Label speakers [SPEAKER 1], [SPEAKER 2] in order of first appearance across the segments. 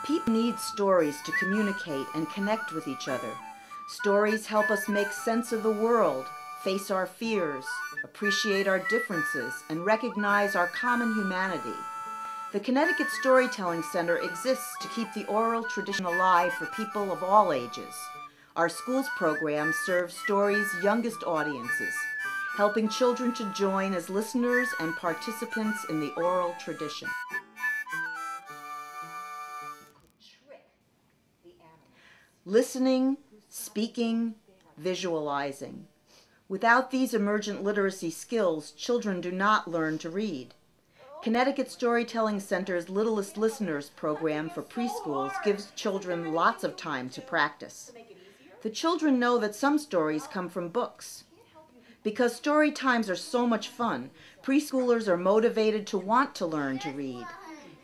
[SPEAKER 1] People need stories to communicate and connect with each other. Stories help us make sense of the world, face our fears, appreciate our differences, and recognize our common humanity. The Connecticut Storytelling Center exists to keep the oral tradition alive for people of all ages. Our schools program serves Story's youngest audiences, helping children to join as listeners and participants in the oral tradition. Listening, speaking, visualizing. Without these emergent literacy skills, children do not learn to read. Connecticut Storytelling Center's Littlest Listeners program for preschools gives children lots of time to practice. The children know that some stories come from books. Because story times are so much fun, preschoolers are motivated to want to learn to read.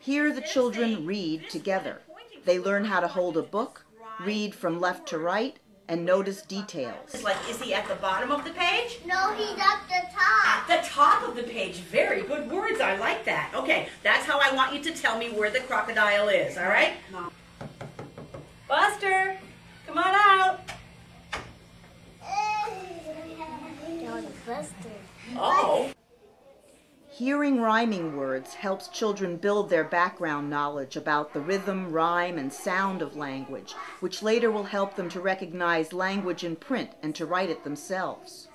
[SPEAKER 1] Here the children read together. They learn how to hold a book, read from left to right, and notice details.
[SPEAKER 2] Like, is he at the bottom of the page?
[SPEAKER 3] No, he's at the top.
[SPEAKER 2] At the top of the page. Very good words. I like that. Okay, that's how I want you to tell me where the crocodile is, all right? Buster, come on out.
[SPEAKER 3] Buster.
[SPEAKER 2] Oh.
[SPEAKER 1] Hearing rhyming words helps children build their background knowledge about the rhythm, rhyme, and sound of language, which later will help them to recognize language in print and to write it themselves.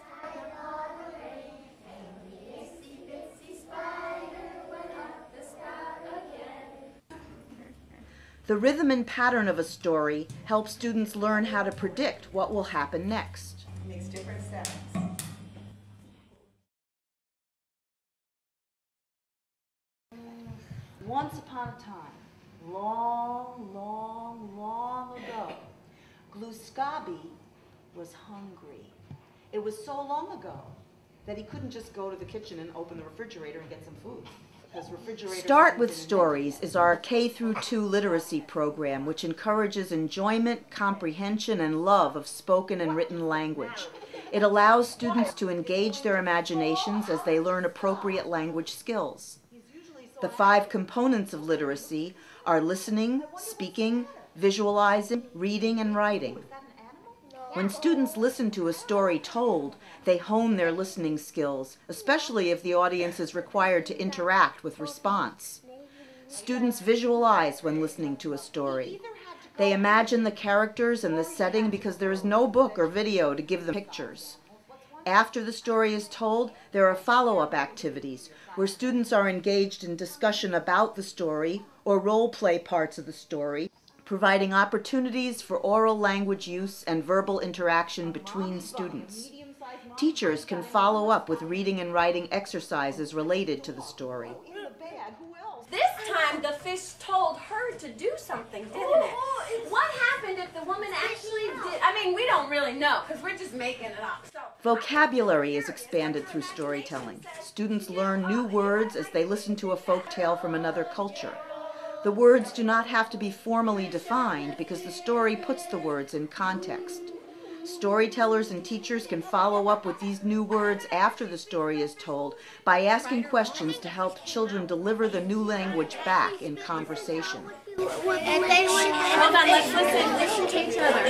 [SPEAKER 1] The rhythm and pattern of a story helps students learn how to predict what will happen next.
[SPEAKER 2] Makes different sounds.
[SPEAKER 1] Once upon a time, long, long, long ago, Gluskabi was hungry. It was so long ago that he couldn't just go to the kitchen and open the refrigerator and get some food. Start with Stories is our K-2 literacy program, which encourages enjoyment, comprehension, and love of spoken and written language. It allows students to engage their imaginations as they learn appropriate language skills. The 5 components of literacy are listening, speaking, visualizing, reading, and writing. When students listen to a story told, they hone their listening skills, especially if the audience is required to interact with response. Students visualize when listening to a story. They imagine the characters and the setting because there is no book or video to give them pictures. After the story is told, there are follow-up activities where students are engaged in discussion about the story or role-play parts of the story, providing opportunities for oral language use and verbal interaction between students. Teachers can follow up with reading and writing exercises related to the story.
[SPEAKER 4] This time the fish told her to do something, didn't it? What happened if the woman actually did? I mean, we don't really know because we're just making it up.
[SPEAKER 1] Vocabulary is expanded through storytelling. Students learn new words as they listen to a folk tale from another culture. The words do not have to be formally defined because the story puts the words in context. Storytellers and teachers can follow up with these new words after the story is told by asking questions to help children deliver the new language back in conversation.
[SPEAKER 4] Hold on, let's listen. Listen to each other.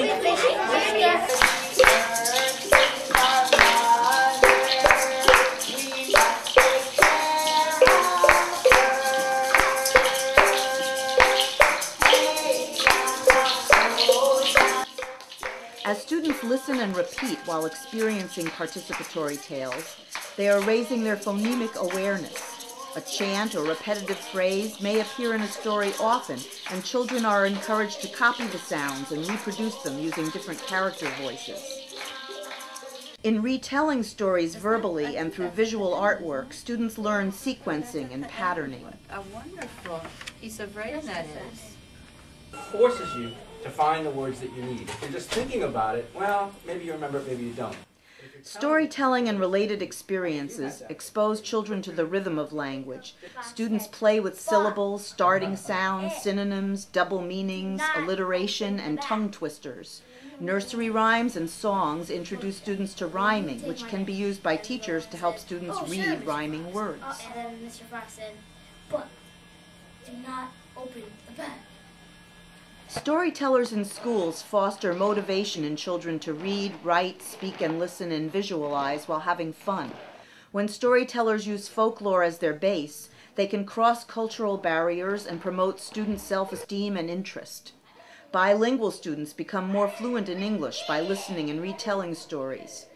[SPEAKER 1] As students listen and repeat while experiencing participatory tales, they are raising their phonemic awareness. A chant or repetitive phrase may appear in a story often, and children are encouraged to copy the sounds and reproduce them using different character voices. In retelling stories verbally and through visual artwork, students learn sequencing and patterning.
[SPEAKER 5] A wonderful piece of writing that is.
[SPEAKER 6] Forces you to find the words that you need. If you're just thinking about it, well, maybe you remember it, maybe you don't.
[SPEAKER 1] Storytelling and related experiences expose children to the rhythm of language. Students play with syllables, starting sounds, synonyms, double meanings, alliteration, and tongue twisters. Nursery rhymes and songs introduce students to rhyming, which can be used by teachers to help students read rhyming words.
[SPEAKER 3] And then Mr. Fox said, "But do not open the bag."
[SPEAKER 1] Storytellers in schools foster motivation in children to read, write, speak, and listen and visualize while having fun. When storytellers use folklore as their base, they can cross cultural barriers and promote student self-esteem and interest. Bilingual students become more fluent in English by listening and retelling stories.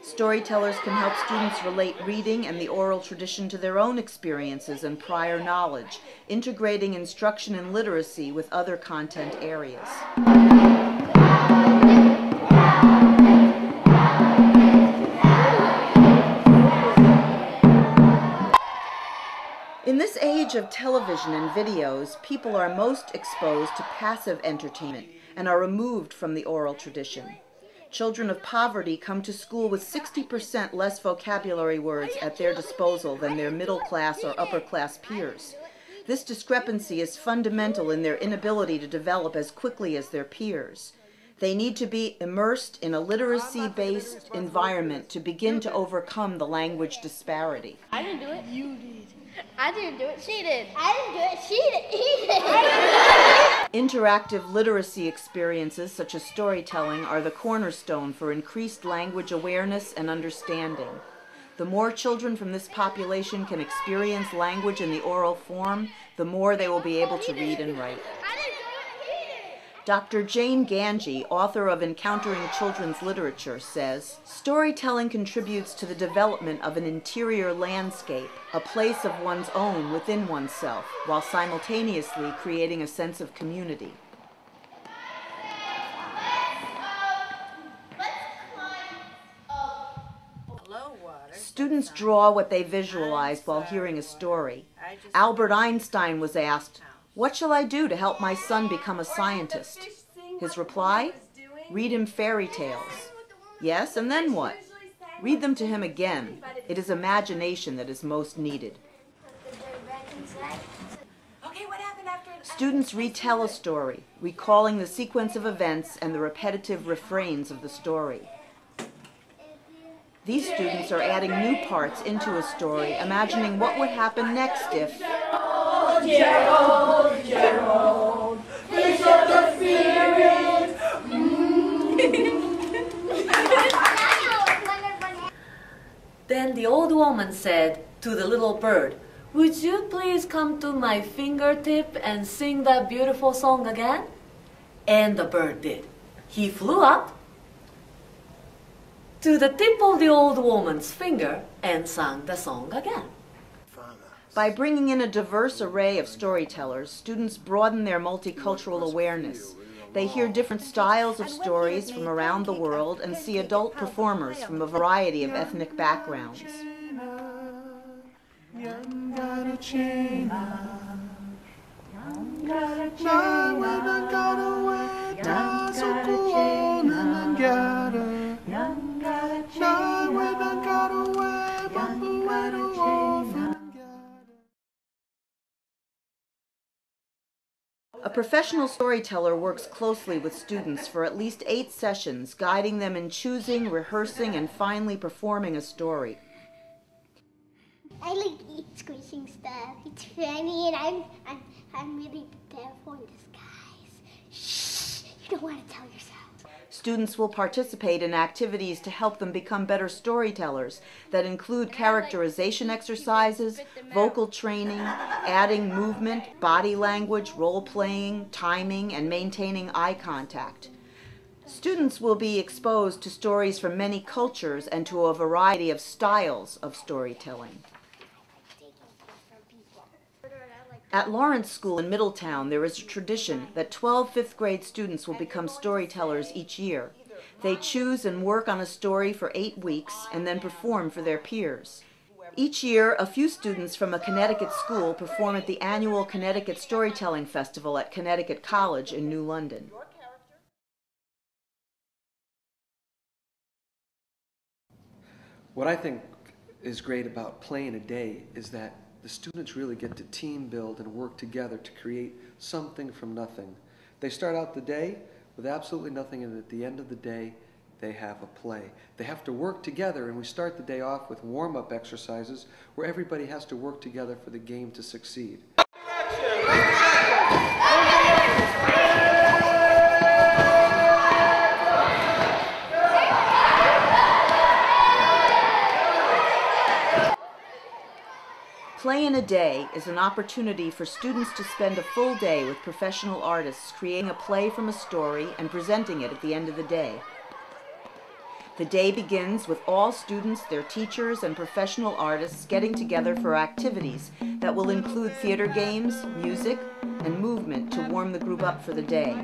[SPEAKER 1] Storytellers can help students relate reading and the oral tradition to their own experiences and prior knowledge, integrating instruction and literacy with other content areas. In this age of television and videos, people are most exposed to passive entertainment and are removed from the oral tradition. Children of poverty come to school with 60% less vocabulary words at their disposal than their middle-class or upper-class peers. This discrepancy is fundamental in their inability to develop as quickly as their peers. They need to be immersed in a literacy-based environment to begin to overcome the language disparity.
[SPEAKER 3] I didn't do it. You did. I didn't do it. She did. I didn't do it. She did. He did.
[SPEAKER 1] Interactive literacy experiences such as storytelling are the cornerstone for increased language awareness and understanding. The more children from this population can experience language in the oral form, the more they will be able to read and write. Dr. Jane Ganji, author of Encountering Children's Literature, says, "Storytelling contributes to the development of an interior landscape, a place of one's own within oneself, while simultaneously creating a sense of community." Students draw what they visualize while hearing a story. Albert Einstein was asked, "What shall I do to help my son become a scientist?" His reply? Read him fairy tales. Yes, and then what? Read them to him again. It is imagination that is most needed. Students retell a story, recalling the sequence of events and the repetitive refrains of the story. These students are adding new parts into a story, imagining what would happen next if... Gerald, Gerald, fish of the spirit.
[SPEAKER 7] Then the old woman said to the little bird, "Would you please come to my fingertip and sing that beautiful song again?" And the bird did. He flew up to the tip of the old woman's finger and sang the song again.
[SPEAKER 1] By bringing in a diverse array of storytellers, students broaden their multicultural awareness. They hear different styles of stories from around the world and see adult performers from a variety of ethnic backgrounds. A professional storyteller works closely with students for at least 8 sessions, guiding them in choosing, rehearsing, and finally performing a story.
[SPEAKER 3] I like eat squishing stuff. It's funny, and I'm really prepared for disguise. Shh! You don't want to tell yourself.
[SPEAKER 1] Students will participate in activities to help them become better storytellers that include characterization exercises, vocal training, adding movement, body language, role-playing, timing, and maintaining eye contact. Students will be exposed to stories from many cultures and to a variety of styles of storytelling. At Lawrence School in Middletown, there is a tradition that 12 fifth-grade students will become storytellers each year. They choose and work on a story for 8 weeks and then perform for their peers. Each year, a few students from a Connecticut school perform at the annual Connecticut Storytelling Festival at Connecticut College in New London.
[SPEAKER 8] What I think is great about playing a day is that the students really get to team build and work together to create something from nothing. They start out the day with absolutely nothing, and at the end of the day, they have a play. They have to work together, and we start the day off with warm-up exercises where everybody has to work together for the game to succeed.
[SPEAKER 1] Play in a Day is an opportunity for students to spend a full day with professional artists creating a play from a story and presenting it at the end of the day. The day begins with all students, their teachers, and professional artists getting together for activities that will include theater games, music, and movement to warm the group up for the day.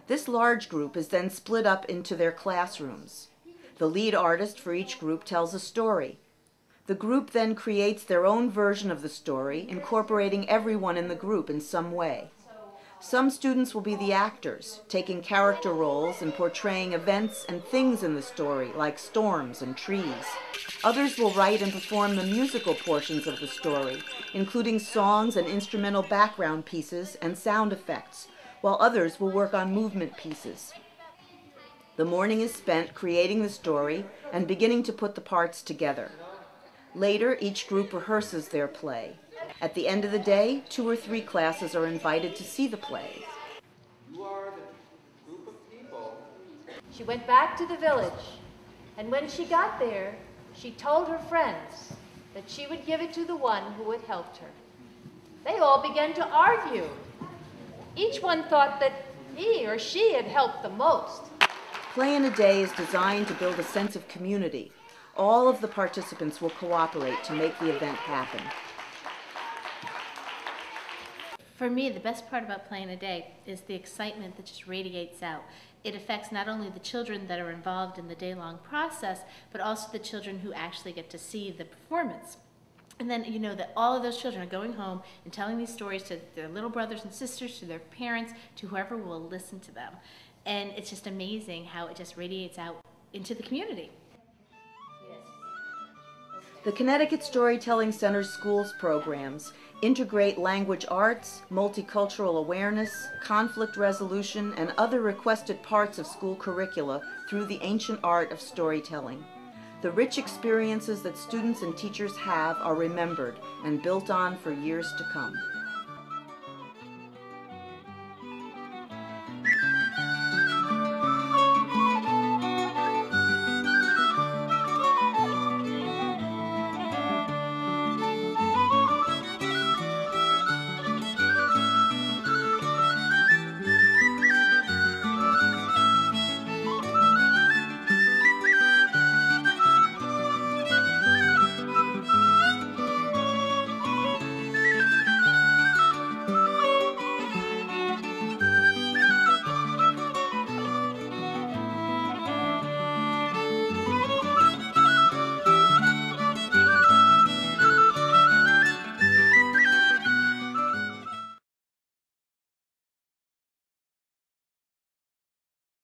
[SPEAKER 1] This large group is then split up into their classrooms. The lead artist for each group tells a story. The group then creates their own version of the story, incorporating everyone in the group in some way. Some students will be the actors, taking character roles and portraying events and things in the story, like storms and trees. Others will write and perform the musical portions of the story, including songs and instrumental background pieces and sound effects, while others will work on movement pieces. The morning is spent creating the story and beginning to put the parts together. Later, each group rehearses their play. At the end of the day, 2 or 3 classes are invited to see the play.
[SPEAKER 6] You are the group of people.
[SPEAKER 9] She went back to the village, and when she got there, she told her friends that she would give it to the one who had helped her. They all began to argue. Each one thought that he or she had helped the most.
[SPEAKER 1] Play in a Day is designed to build a sense of community. All of the participants will cooperate to make the event happen.
[SPEAKER 10] For me, the best part about Play in a Day is the excitement that just radiates out. It affects not only the children that are involved in the day-long process, but also the children who actually get to see the performance. And then you know that all of those children are going home and telling these stories to their little brothers and sisters, to their parents, to whoever will listen to them. And it's just amazing how it just radiates out into the community.
[SPEAKER 1] The Connecticut Storytelling Center's schools programs integrate language arts, multicultural awareness, conflict resolution, and other requested parts of school curricula through the ancient art of storytelling. The rich experiences that students and teachers have are remembered and built on for years to come.